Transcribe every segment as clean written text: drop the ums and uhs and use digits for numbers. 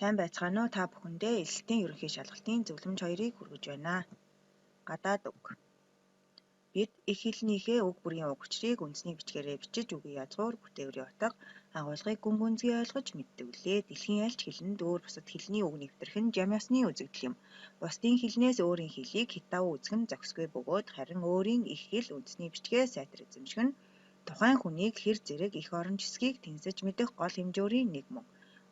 Сайн байцгаана уу? Та бүхэндээ элэлтийн ерөнхий шалгалтын зөвлөмж 2-ыг хүргэж байна. Гадаад үг. Бид их хэлнийхээ уг бүрийн уг учрыг үндэсний бичгээрээ бичиж үгийн язгуур бүтээгүүрийн утга агуулгыг гүн гүнзгий ойлгож мэддэглээ. Дэлхийн аль ч хэлэнд өөр бусад хэлний үг нэвтрэх нь жам ёсны үзэгдэл юм. Бусдын хэлнээс өөрийн хэлийг хятав үзэх нь зохисгүй бөгөөд харин өөрийн их хэл үндэсний бичгээ сайтар эзэмших нь тухайн хүнийг хэр зэрэг их орон зэвсгийг тэнцэж мэдэх гол хэмжүүрийн нэг мөн.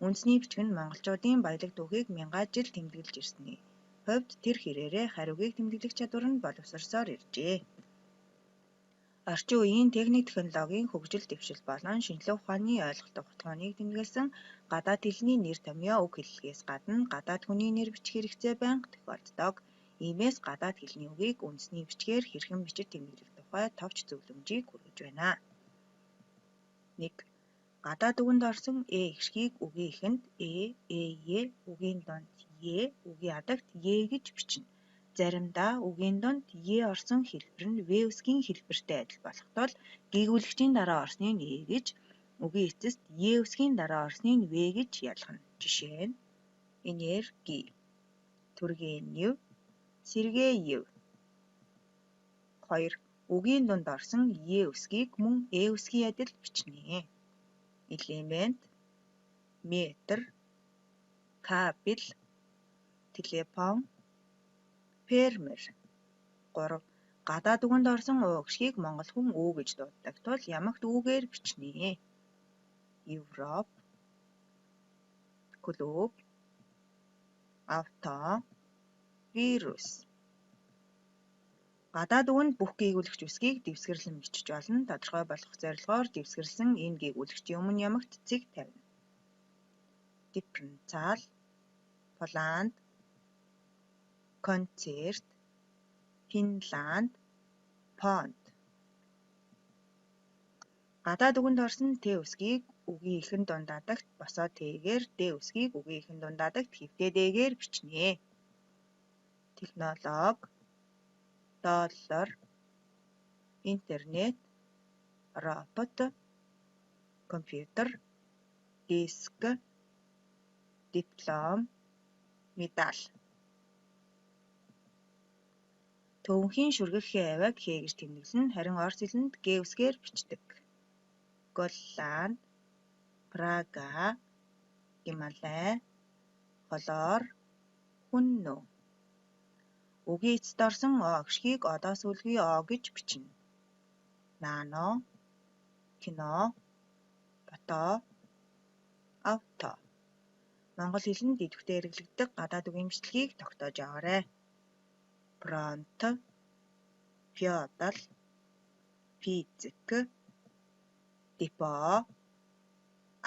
Үндэсний бичиг нь монголчуудын баялаг түүхийг мянган жил тэмдэглэж ирсний хувьд тэр хэрээрээ хариугийг тэмдэглэх чадвар нь боловсросоор иржээ. Орчин үеийн техник технологийн хөгжил дэвшил болон шинжлэх ухааны ойлголт ухтгааныг тэмдэглэсэн гадаад хэлний нэр томьёо үг хэллэгээс гадна гадаад хүний нэр бичих хэрэгцээ байнга тохиолддог. Иймээс гадаад хэлний үгийг үндэсний бичгээр хэрхэн бичиж тэмдэглэх тухай товч зөвлөмжийг хүргэж байна. 1. Гадаад үгэнд орсон ихшгийг үгийн эхэнд ээ, үгийн донд үгийн адагт гэж бичнэ. Заримдаа үгийн донд орсон хэлбэр нь үсгийн хэлбэртэй адил болох тул гээгүүлэгчийн дараа орсныг гэж, үгийн эцэст үсгийн дараа орсныг гэж ялгана. Жишээ нь энерги, түргийн нэв, сэргээ ев. 2. Үгийн дунд орсон үсгийг мөн үсгийн адил бичнэ. Элемент, метр, кабель, телефон, фермер. 3. Гадаад үгэнд орсон ихшгийг монгол хүн гэж дууддаг тул ямагт үгээр бичнэ. Европ, клуб, авто, вирус. Гадаад үгэнд бүх гээгүүлэгч үсгийг дэвсгэрлэн бичиж болно. Тодорхой болгох зорилгоор дэвсгэрлсэн энэ гээгүүлэгчийн өмнө ямагт цэг тавина. Дифференциал, Поланд, концерт, Финланд, фонд. Гадаад үгэнд орсон үсгийг үгийн эхэнд дунд адагт босоод гээр үсгийг үгийн эхэнд дунд адагт хэвтээ дэгээр бичнэ. Технологи, доллар, интернет, робот, компьютер, диск, диплом, медаль. Төвөнхийн шүргэхийн авиаг гэж тэмдэглэнэ, харин орос хэлэнд үсгээр бичдэг. Голланд, Прага, Гималай, Холоор, Хүннү. Үгийн эцэст орсон ихшгийг одоо сүүлгүй гэж бичнэ. Нано, кино, фото, авто. Монгол хэлэнд идэвхтэй хэрэглэгддэг гадаад үгийн бичлэгийг тогтоож аваарай. Фронт, феодал, физик, депо,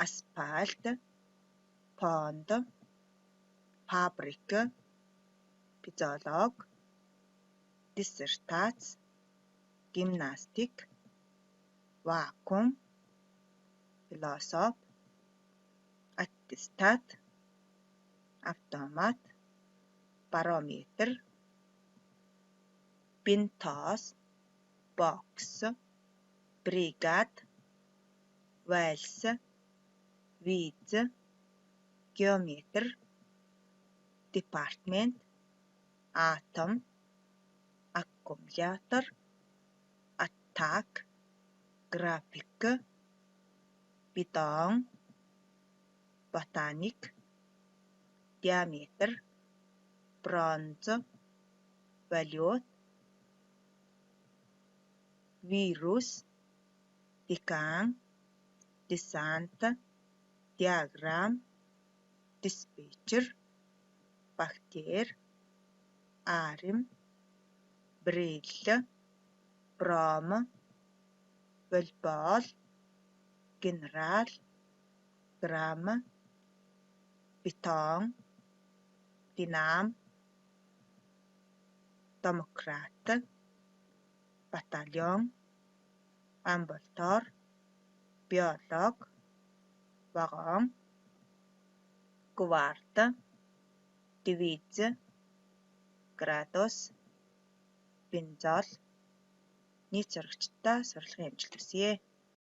асфальт, фонд, фабрик, физиолог, диссертац, гимнастик, вакуум, философ, аттестат, автомат, барометр, бинтос, бокс, бригад, вальс, виз, геометр, департмент, атом, аккумулятор, атак, график, бетон, ботаник, диаметр, бронз, валют, вирус, декан, десант, диаграмм, диспетчер, бактери, арим, брилль, бром, волейбол, генерал, грамм, бетон, динам, демократ, батальон, амбулатор, биолог, вагон, кварт, дивиз, градус, бензол. Нийт сурагчдаа сурлагын амжилт хүсье.